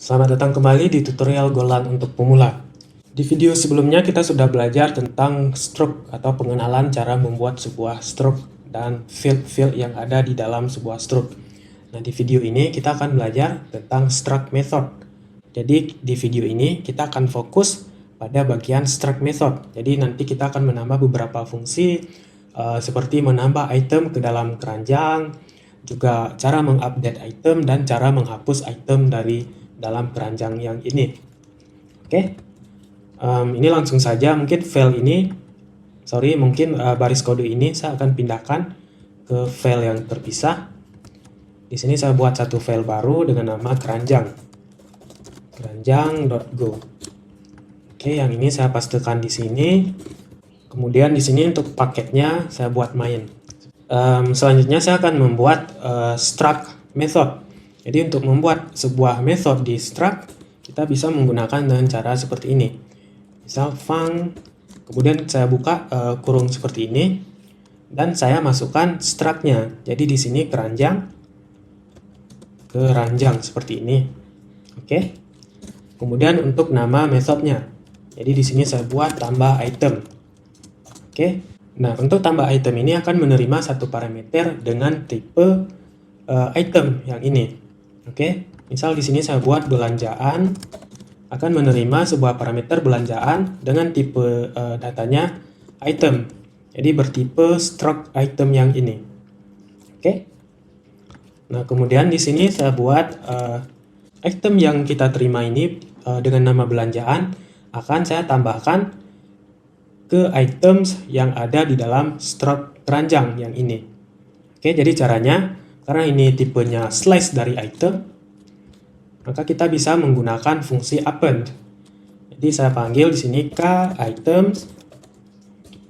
Selamat datang kembali di tutorial Golang untuk pemula. Di video sebelumnya kita sudah belajar tentang stroke atau pengenalan cara membuat sebuah stroke dan field-field yang ada di dalam sebuah stroke. Nah, di video ini kita akan belajar tentang struct method. Jadi di video ini kita akan fokus pada bagian struct method. Jadi nanti kita akan menambah beberapa fungsi seperti menambah item ke dalam keranjang, juga cara mengupdate item dan cara menghapus item dari dalam keranjang yang ini. Oke, ini langsung saja. Mungkin baris kode ini saya akan pindahkan ke file yang terpisah. Di sini saya buat satu file baru dengan nama keranjang.go. Oke, yang ini saya pastekan di sini. Kemudian di sini untuk paketnya saya buat main. Selanjutnya saya akan membuat struct method. Jadi untuk membuat sebuah method di struct, kita bisa menggunakan dengan cara seperti ini. Misal func, kemudian saya buka kurung seperti ini, dan saya masukkan struct-nya. Jadi di sini keranjang seperti ini. Oke. Kemudian untuk nama methodnya, jadi di sini saya buat tambah item. Oke. Nah, untuk tambah item ini akan menerima satu parameter dengan tipe item yang ini. Oke, misal di sini saya buat belanjaan, akan menerima sebuah parameter belanjaan dengan tipe datanya item. Jadi bertipe struct item yang ini. Oke. Nah, kemudian di sini saya buat item yang kita terima ini dengan nama belanjaan akan saya tambahkan ke items yang ada di dalam struct keranjang yang ini. Oke, jadi caranya, karena ini tipenya slice dari item, maka kita bisa menggunakan fungsi append. Jadi saya panggil di sini k items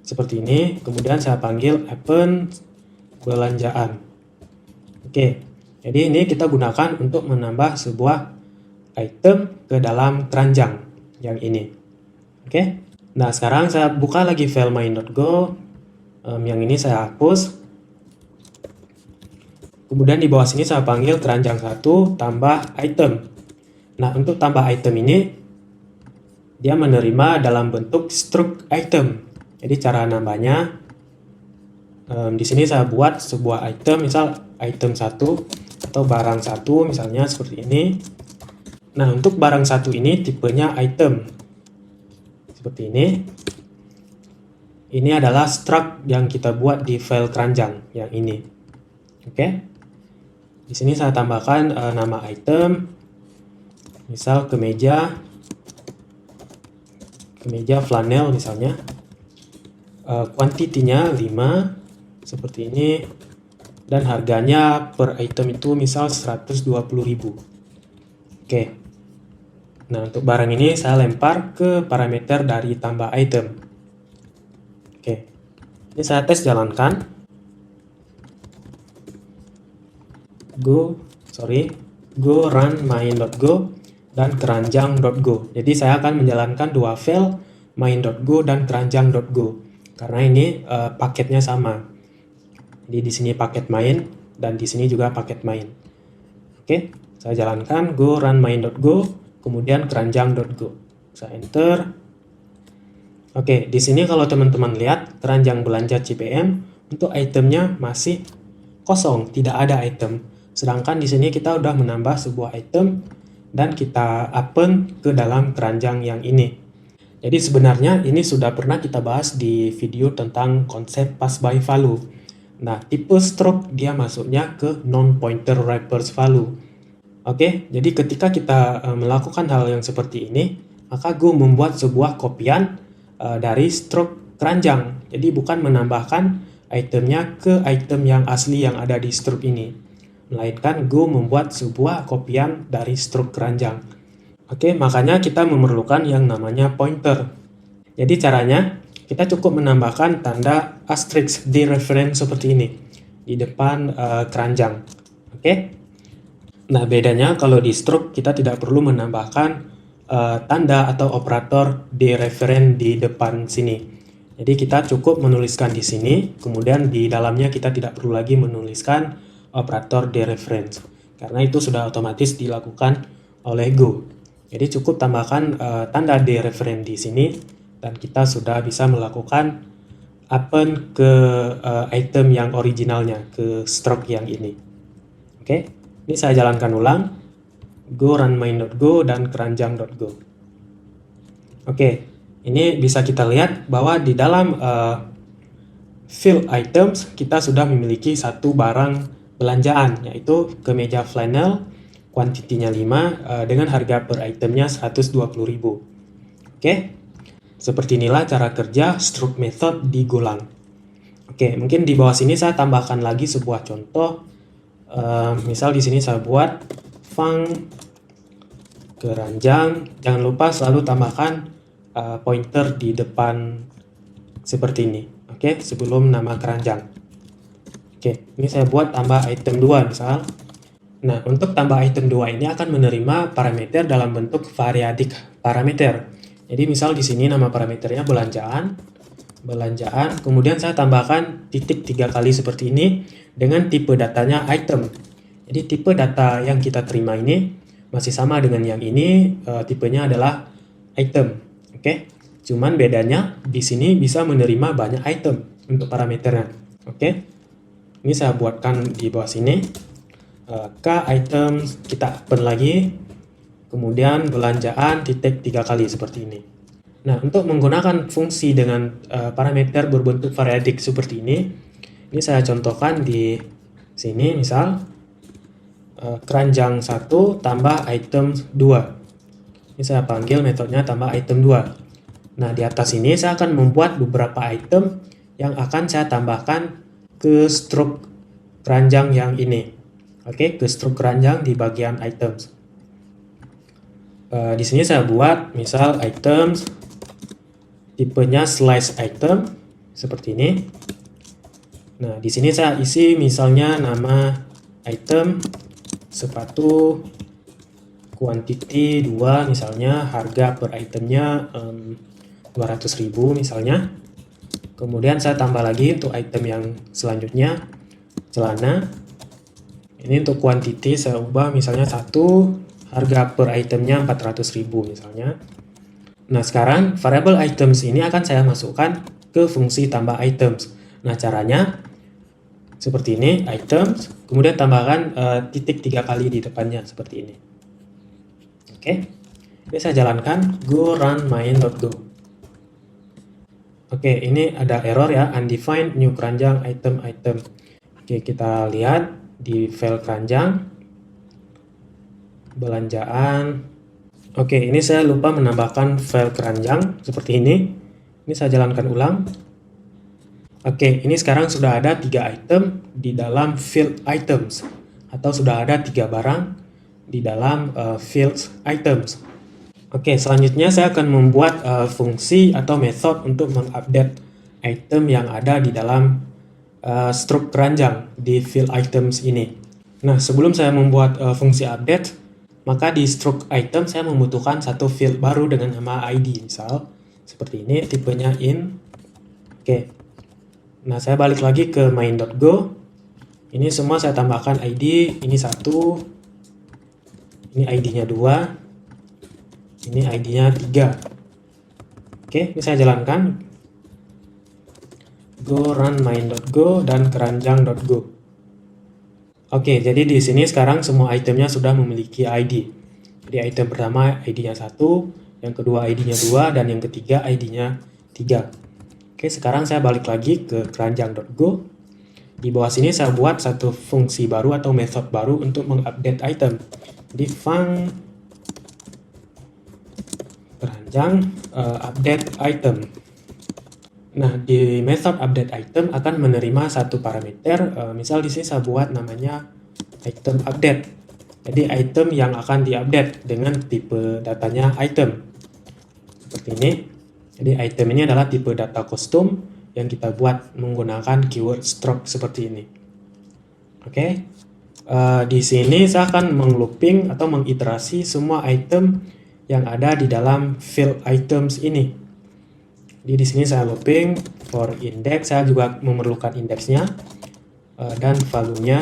seperti ini, kemudian saya panggil append belanjaan. Oke, jadi ini kita gunakan untuk menambah sebuah item ke dalam keranjang yang ini. Oke, nah sekarang saya buka lagi file main.go. Yang ini saya hapus. Kemudian di bawah sini saya panggil keranjang 1 tambah item. Nah, untuk tambah item ini, dia menerima dalam bentuk struct item. Jadi cara nambahnya, di sini saya buat sebuah item, misal item 1 atau barang 1 misalnya seperti ini. Nah, untuk barang 1 ini tipenya item. Seperti ini. Ini adalah struct yang kita buat di file keranjang yang ini. Oke. Di sini saya tambahkan nama item, misal kemeja flanel misalnya. Kuantitinya 5 seperti ini, dan harganya per item itu misal 120.000. Oke. Nah, untuk barang ini saya lempar ke parameter dari tambah item. Oke. Ini saya tes jalankan. Go run main.go dan keranjang.go. Jadi saya akan menjalankan dua file, main.go dan keranjang.go, karena ini paketnya sama. Jadi di sini paket main dan di sini juga paket main. Oke, saya jalankan go run main.go, kemudian keranjang.go. Saya enter. Oke, di sini kalau teman-teman lihat keranjang belanja CPM untuk itemnya masih kosong, tidak ada item. Sedangkan di sini kita udah menambah sebuah item dan kita append ke dalam keranjang yang ini. Jadi sebenarnya ini sudah pernah kita bahas di video tentang konsep pass by value. Nah, tipe stroke dia masuknya ke non-pointer wrappers value. Oke, jadi ketika kita melakukan hal yang seperti ini, maka Go membuat sebuah kopian dari stroke keranjang. Jadi bukan menambahkan itemnya ke item yang asli yang ada di stroke ini, melainkan Go membuat sebuah kopian dari stroke keranjang. Oke, makanya kita memerlukan yang namanya pointer. Jadi caranya, kita cukup menambahkan tanda asterisk di reference seperti ini di depan keranjang. Oke. Nah, bedanya kalau di stroke kita tidak perlu menambahkan tanda atau operator di reference di depan sini. Jadi kita cukup menuliskan di sini, kemudian di dalamnya kita tidak perlu lagi menuliskan operator dereference, karena itu sudah otomatis dilakukan oleh Go. Jadi cukup tambahkan tanda dereference di sini dan kita sudah bisa melakukan append ke item yang originalnya, ke stroke yang ini. Oke, ini saya jalankan ulang. Go run main.go dan keranjang.go. Oke, ini bisa kita lihat bahwa di dalam field items kita sudah memiliki satu barang belanjaan, yaitu kemeja flannel, kuantitinya 5 dengan harga per itemnya 120.000. Oke, seperti inilah cara kerja stroke method di Golang. Oke, mungkin di bawah sini saya tambahkan lagi sebuah contoh. Misal di sini saya buat func keranjang. Jangan lupa selalu tambahkan pointer di depan seperti ini. Oke, sebelum nama keranjang. Oke, ini saya buat tambah item 2 misal. Nah, untuk tambah item 2 ini akan menerima parameter dalam bentuk variadik parameter. Jadi misal di sini nama parameternya belanjaan, kemudian saya tambahkan titik 3 kali seperti ini dengan tipe datanya item. Jadi tipe data yang kita terima ini masih sama dengan yang ini, tipenya adalah item. Oke, cuman bedanya di sini bisa menerima banyak item untuk parameternya. Oke, ini saya buatkan di bawah sini. K item kita append lagi, kemudian belanjaan titik 3 kali seperti ini. Nah, untuk menggunakan fungsi dengan parameter berbentuk variadik seperti ini saya contohkan di sini misal keranjang 1 tambah item 2. Ini saya panggil metodenya tambah item 2. Nah, di atas ini saya akan membuat beberapa item yang akan saya tambahkan ke stroke keranjang yang ini. Oke, ke stroke keranjang di bagian items. Di sini saya buat misal items tipenya slice item seperti ini. Nah, di sini saya isi misalnya nama item sepatu quantity 2 misalnya, harga per itemnya 200.000 misalnya. Kemudian saya tambah lagi untuk item yang selanjutnya celana. Ini untuk quantity saya ubah misalnya 1, harga per itemnya 400.000 misalnya. Nah, sekarang variable items ini akan saya masukkan ke fungsi tambah items. Nah, caranya seperti ini, items, kemudian tambahkan titik 3 kali di depannya seperti ini. Oke, ini saya jalankan go run main.go. Oke, ini ada error ya, undefined new keranjang item. Oke, kita lihat di file keranjang belanjaan. Oke, ini saya lupa menambahkan file keranjang seperti ini. Ini saya jalankan ulang. Oke, ini sekarang sudah ada 3 item di dalam field items, atau sudah ada 3 barang di dalam field items. Oke, selanjutnya saya akan membuat fungsi atau method untuk mengupdate item yang ada di dalam stroke keranjang di field items ini. Nah, sebelum saya membuat fungsi update, maka di stroke item saya membutuhkan satu field baru dengan nama ID misal seperti ini, tipenya in. Oke, nah saya balik lagi ke main.go. Ini semua saya tambahkan ID, ini 1, ini ID-nya 2, ini ID-nya 3. Oke, ini saya jalankan go run main.go dan keranjang.go. Oke, jadi di sini sekarang semua itemnya sudah memiliki ID. Jadi item pertama ID-nya 1, yang kedua ID-nya 2, dan yang ketiga ID-nya 3. Oke, sekarang saya balik lagi ke keranjang.go. Di bawah sini saya buat satu fungsi baru atau method baru untuk mengupdate item. Jadi func keranjang update item. Nah, di method update item akan menerima satu parameter, misal di sini saya buat namanya item update. Jadi item yang akan diupdate dengan tipe datanya item. Seperti ini. Jadi item ini adalah tipe data kostum yang kita buat menggunakan keyword stroke seperti ini. Oke. Di sini saya akan menglooping atau mengiterasi semua item yang ada di dalam field items ini. Jadi di sini saya looping for index, saya juga memerlukan indeksnya dan value-nya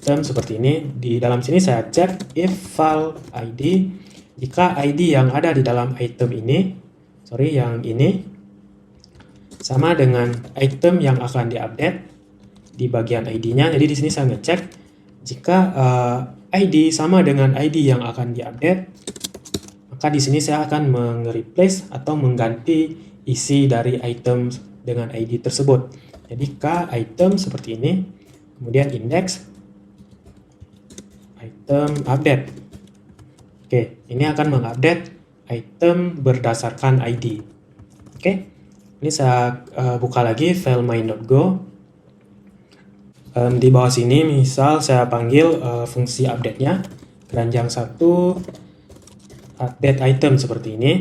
item seperti ini. Di dalam sini saya cek if file ID, jika ID yang ada di dalam item ini, yang ini sama dengan item yang akan diupdate di bagian ID-nya. Jadi di sini saya ngecek jika ID sama dengan ID yang akan diupdate, maka di sini saya akan meng-replace atau mengganti isi dari item dengan ID tersebut. Jadi k item seperti ini, kemudian index item update. Oke, ini akan mengupdate item berdasarkan ID. Oke, ini saya buka lagi file main.go. Di bawah sini misal saya panggil fungsi update-nya keranjang 1 update item seperti ini.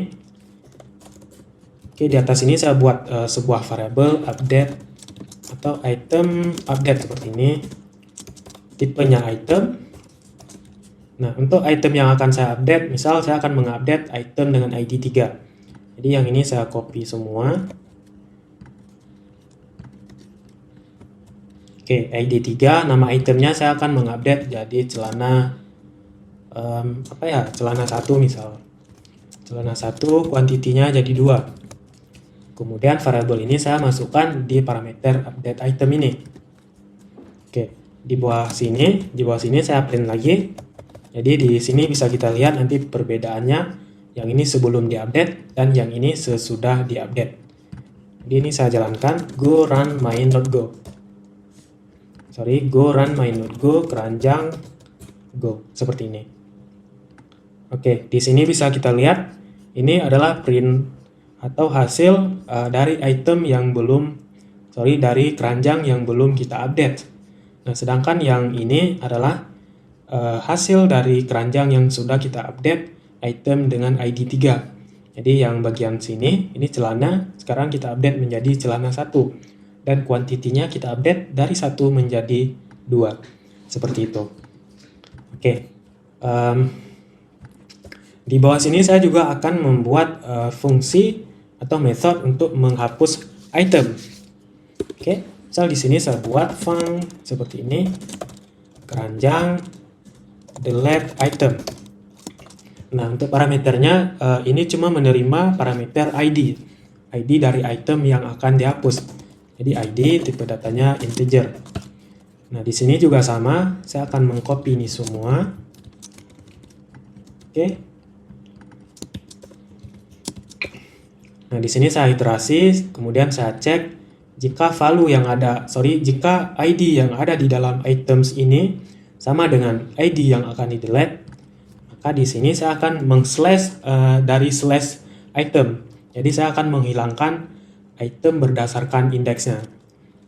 Oke, di atas ini saya buat sebuah variabel update atau item update seperti ini. Tipenya item. Nah, untuk item yang akan saya update, misal saya akan mengupdate item dengan ID 3. Jadi yang ini saya copy semua. Oke, ID 3, nama itemnya saya akan mengupdate jadi celana celana 1 misal. Celana 1 kuantitinya jadi 2. Kemudian variabel ini saya masukkan di parameter update item ini. Oke, di bawah sini saya print lagi. Jadi di sini bisa kita lihat nanti perbedaannya, yang ini sebelum diupdate dan yang ini sesudah diupdate. Jadi ini saya jalankan go run main.go. Go run main.go keranjang go seperti ini. Oke, di sini bisa kita lihat ini adalah print atau hasil dari item yang dari keranjang yang belum kita update. Nah, sedangkan yang ini adalah hasil dari keranjang yang sudah kita update item dengan ID 3. Jadi yang bagian sini, ini celana, sekarang kita update menjadi celana 1. Dan kuantitinya kita update dari 1 menjadi 2. Seperti itu. Oke. Di bawah sini saya juga akan membuat fungsi atau method untuk menghapus item. Oke. Misal di sini saya buat func seperti ini. Keranjang delete item. Nah, untuk parameternya ini cuma menerima parameter ID dari item yang akan dihapus. Jadi ID tipe datanya integer. Nah, di sini juga sama, saya akan mengcopy ini semua. Oke. Nah, di sini saya iterasi, kemudian saya cek jika jika ID yang ada di dalam items ini sama dengan ID yang akan di-delete, maka di sini saya akan meng-slash dari slash item. Jadi saya akan menghilangkan item berdasarkan indeksnya.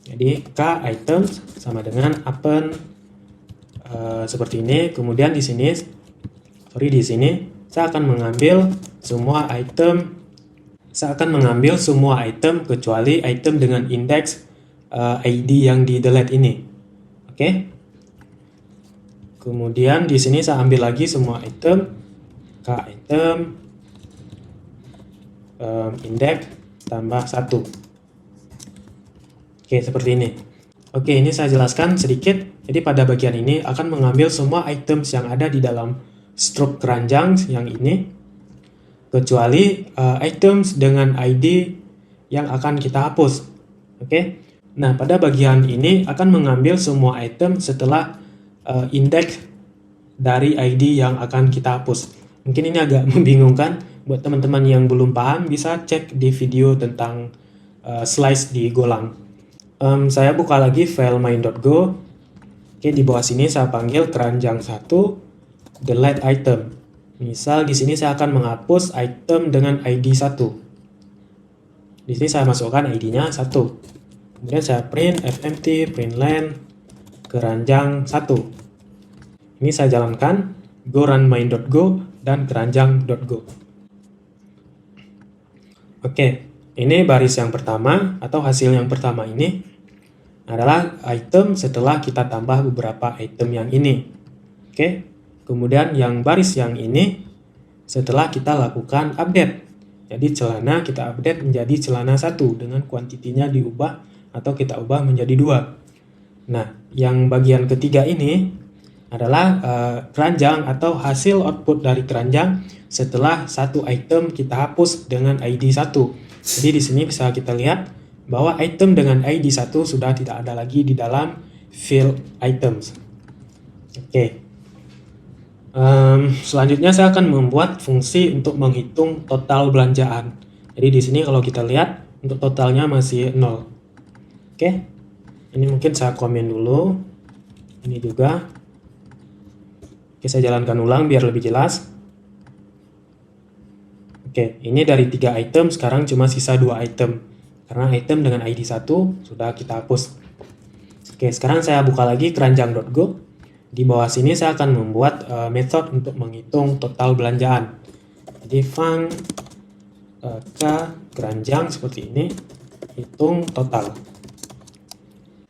Jadi k item sama dengan append seperti ini. Kemudian di sini saya akan mengambil semua item kecuali item dengan indeks ID yang di-delete ini. Oke. Kemudian di sini saya ambil lagi semua item, k item, index tambah 1. Oke, seperti ini. Oke, ini saya jelaskan sedikit. Jadi pada bagian ini akan mengambil semua items yang ada di dalam struct keranjang yang ini, kecuali items dengan ID yang akan kita hapus. Oke. Nah, pada bagian ini akan mengambil semua item setelah indeks dari ID yang akan kita hapus. Mungkin ini agak membingungkan. Buat teman-teman yang belum paham, bisa cek di video tentang slice di Golang. Saya buka lagi file main.go. Oke, di bawah sini saya panggil keranjang 1 delete item. Misal di sini saya akan menghapus item dengan ID 1. Di sini saya masukkan ID-nya 1. Kemudian saya print fmt println keranjang 1. Ini saya jalankan go run main.go dan keranjang.go. Oke, ini baris yang pertama atau hasil yang pertama ini adalah item setelah kita tambah beberapa item yang ini. Oke, kemudian yang baris yang ini setelah kita lakukan update. Jadi celana kita update menjadi celana 1 dengan kuantitinya diubah atau kita ubah menjadi 2. Nah, yang bagian ketiga ini adalah keranjang atau hasil output dari keranjang setelah satu item kita hapus dengan ID 1. Jadi di sini bisa kita lihat bahwa item dengan ID 1 sudah tidak ada lagi di dalam field items. Oke. Selanjutnya saya akan membuat fungsi untuk menghitung total belanjaan. Jadi di sini kalau kita lihat untuk totalnya masih 0. Oke. Ini mungkin saya komen dulu. Ini juga. Oke, saya jalankan ulang biar lebih jelas. Oke, ini dari 3 item sekarang cuma sisa 2 item. Karena item dengan ID 1 sudah kita hapus. Oke, sekarang saya buka lagi keranjang.go. Di bawah sini saya akan membuat method untuk menghitung total belanjaan. Jadi func k keranjang seperti ini, hitung total.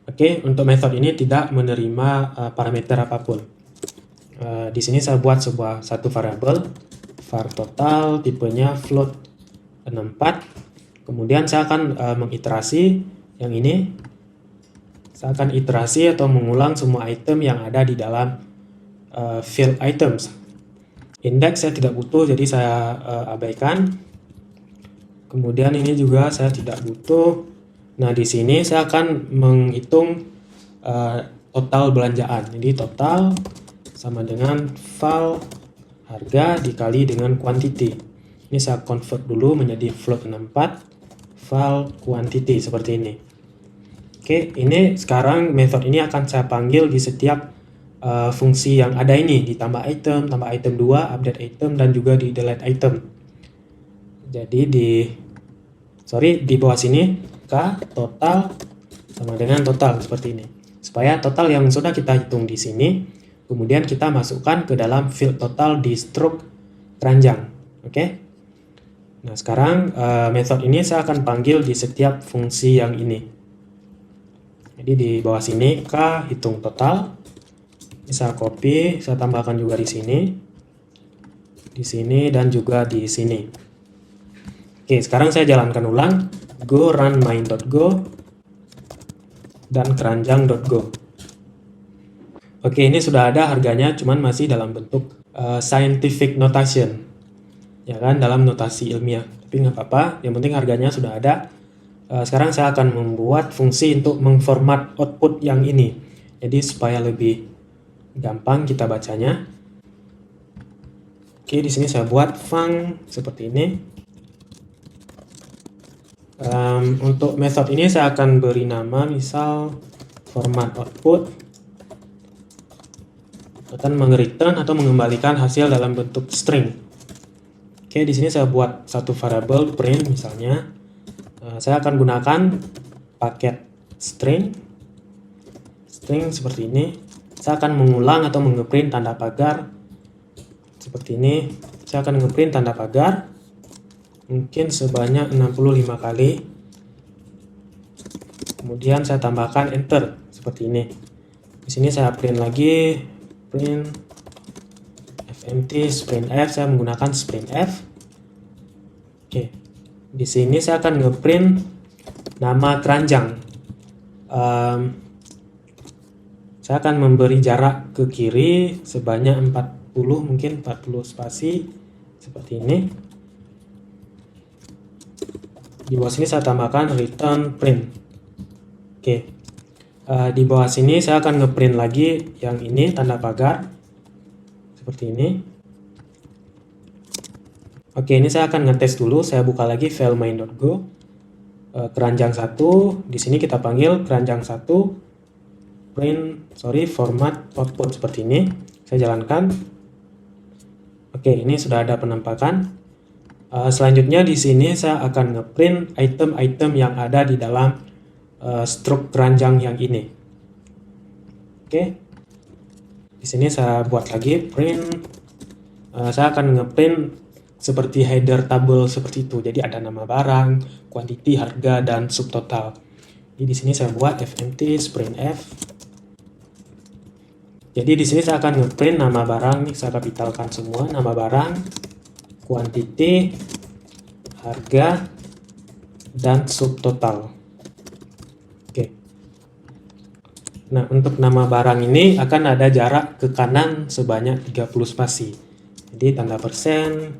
Oke, untuk method ini tidak menerima parameter apapun. Di sini saya buat satu variabel var total, tipenya float 64. Kemudian saya akan mengiterasi yang ini. Saya akan iterasi atau mengulang semua item yang ada di dalam field items. Index saya tidak butuh, jadi saya abaikan. Kemudian ini juga saya tidak butuh. Nah, di sini saya akan menghitung total belanjaan. Jadi total sama dengan val harga dikali dengan quantity. Ini saya convert dulu menjadi float 64 val quantity seperti ini. Oke, ini sekarang method ini akan saya panggil di setiap fungsi yang ada ini, ditambah item, tambah item 2, update item, dan juga di delete item. Jadi di bawah sini k total sama dengan total seperti ini. Supaya total yang sudah kita hitung di sini kemudian kita masukkan ke dalam field total di struct keranjang. Oke. Nah, sekarang method ini saya akan panggil di setiap fungsi yang ini. Jadi di bawah sini k hitung total. Ini saya copy, saya tambahkan juga di sini dan juga di sini. Oke, sekarang saya jalankan ulang. Go run main.go dan keranjang.go. Oke, ini sudah ada harganya, cuman masih dalam bentuk scientific notation, ya kan, dalam notasi ilmiah. Tapi nggak apa-apa, yang penting harganya sudah ada. Sekarang saya akan membuat fungsi untuk mengformat output yang ini, jadi supaya lebih gampang kita bacanya. Oke, di sini saya buat func seperti ini. Untuk method ini saya akan beri nama, misal format output. Akan meng-return atau mengembalikan hasil dalam bentuk string. Oke, di sini saya buat satu variabel print misalnya. Saya akan gunakan paket string seperti ini. Saya akan mengulang atau nge-print tanda pagar seperti ini. Saya akan nge-print tanda pagar mungkin sebanyak 65 kali. Kemudian saya tambahkan enter seperti ini. Di sini saya print lagi. Print fmt sprintf, saya menggunakan sprintf. Oke, di sini saya akan ngeprint nama keranjang. Saya akan memberi jarak ke kiri sebanyak 40, mungkin 40 spasi seperti ini. Di bawah sini saya tambahkan return print. Oke. Di bawah sini saya akan ngeprint lagi yang ini, tanda pagar seperti ini. Oke, ini saya akan ngetes dulu. Saya buka lagi file main.go, keranjang 1. Di sini kita panggil keranjang 1 format output seperti ini. Saya jalankan. Oke, ini sudah ada penampakan. Selanjutnya di sini saya akan ngeprint item-item yang ada di dalam struct keranjang yang ini. Oke. Di sini saya buat lagi print. Saya akan ngeprint seperti header tabel seperti itu. Jadi ada nama barang, quantity, harga, dan subtotal. Jadi di sini saya buat fmt sprintf. Jadi di sini saya akan ngeprint nama barang. Nih saya kapitalkan semua, nama barang, quantity, harga, dan subtotal. Oke. Nah, untuk nama barang ini akan ada jarak ke kanan sebanyak 30 spasi. Jadi tanda persen,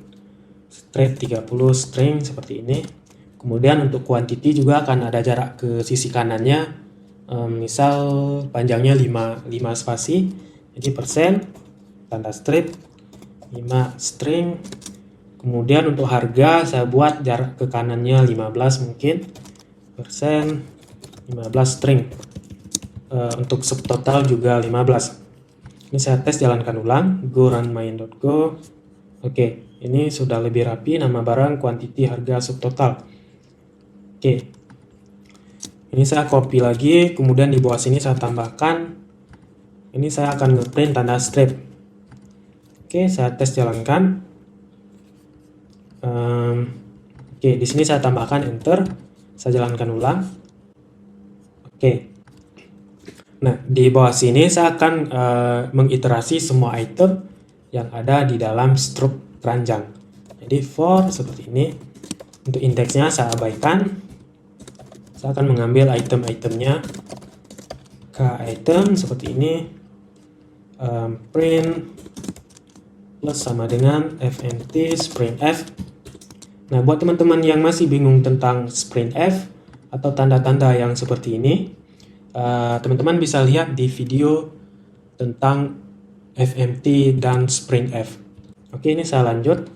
straight 30 string seperti ini. Kemudian untuk quantity juga akan ada jarak ke sisi kanannya. Misal panjangnya 5 spasi. Jadi persen, tanda straight, 5 string. Kemudian untuk harga saya buat jarak ke kanannya 15 mungkin. Persen, 15 string. Untuk subtotal juga 15. Ini saya tes jalankan ulang, go run main.go. Oke, ini sudah lebih rapi, nama barang, quantity, harga, subtotal. Oke, ini saya copy lagi, kemudian di bawah sini saya tambahkan, ini saya akan ngeprint tanda strip. Oke, saya tes jalankan. Oke, di sini saya tambahkan enter, saya jalankan ulang. Oke. Nah, di bawah sini saya akan mengiterasi semua item yang ada di dalam struk keranjang. Jadi for seperti ini. Untuk indeksnya saya abaikan. Saya akan mengambil item-itemnya. K item seperti ini. Print plus sama dengan fmt sprintf. Nah, buat teman-teman yang masih bingung tentang sprintf atau tanda-tanda yang seperti ini, teman-teman bisa lihat di video tentang FMT dan sprintf. Oke, ini saya lanjut.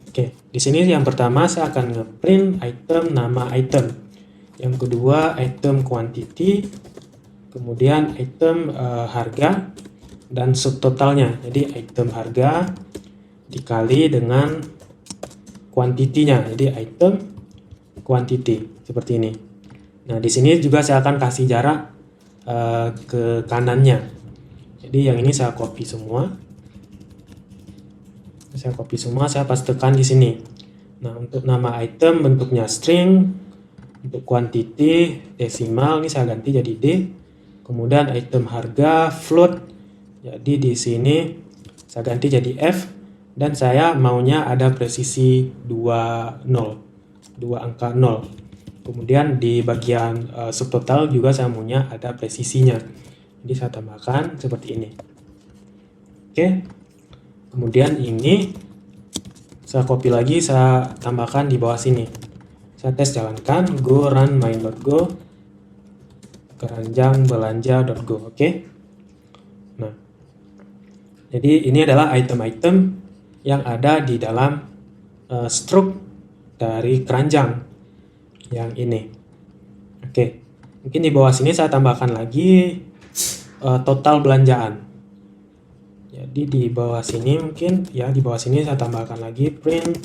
Oke, di sini yang pertama saya akan ngeprint item nama item. Yang kedua item quantity, kemudian item harga dan subtotalnya. Jadi item harga dikali dengan kuantitinya. Jadi item quantity seperti ini. Nah, di sini juga saya akan kasih jarak ke kanannya. Jadi yang ini saya copy semua. Saya pastekan di sini. Nah, untuk nama item bentuknya string, untuk quantity desimal, ini saya ganti jadi D. Kemudian item harga float. Jadi di sini saya ganti jadi F dan saya maunya ada presisi 2 angka 0. Kemudian di bagian subtotal juga saya maunya ada presisinya. Jadi saya tambahkan seperti ini. Oke. Kemudian ini saya copy lagi, saya tambahkan di bawah sini. Saya tes jalankan go run main.go keranjang belanja.go. Oke. Nah. Jadi ini adalah item-item yang ada di dalam struk dari keranjang yang ini. Oke, mungkin di bawah sini saya tambahkan lagi total belanjaan. Jadi di bawah sini mungkin ya, di bawah sini saya tambahkan lagi print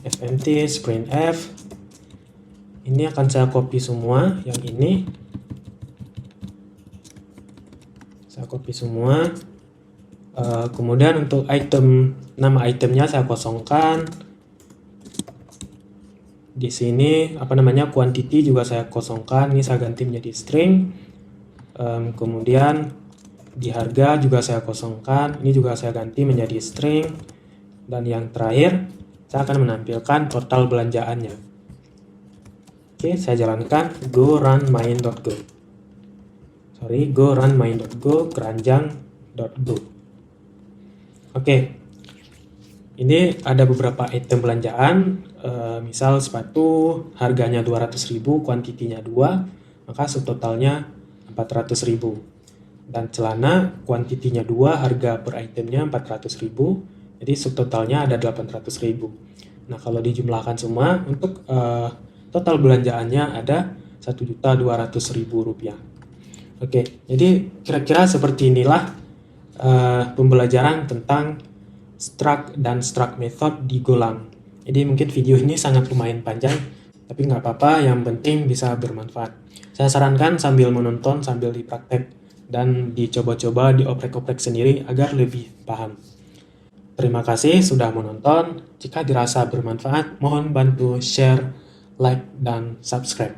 fmt sprintf. Ini akan saya copy semua yang ini. Saya copy semua. Kemudian untuk item, nama itemnya saya kosongkan. Di sini quantity juga saya kosongkan, ini saya ganti menjadi string. Kemudian di harga juga saya kosongkan, ini juga saya ganti menjadi string. Dan yang terakhir saya akan menampilkan total belanjaannya. Oke, saya jalankan go run main.go. Go run main.go keranjang.go. Oke, ini ada beberapa item belanjaan. Misal sepatu harganya 200.000, kuantitinya 2, maka subtotalnya 400.000. Dan celana kuantitinya 2, harga per itemnya 400.000, jadi subtotalnya ada 800.000. Nah, kalau dijumlahkan semua untuk total belanjaannya ada 1.200.000 rupiah. Oke, jadi kira-kira seperti inilah pembelajaran tentang struct dan struct method di Golang. Jadi mungkin video ini sangat lumayan panjang, tapi nggak apa-apa, yang penting bisa bermanfaat. Saya sarankan sambil menonton, sambil dipraktek, dan dicoba-coba, dioprek-oprek sendiri agar lebih paham. Terima kasih sudah menonton. Jika dirasa bermanfaat, mohon bantu share, like, dan subscribe.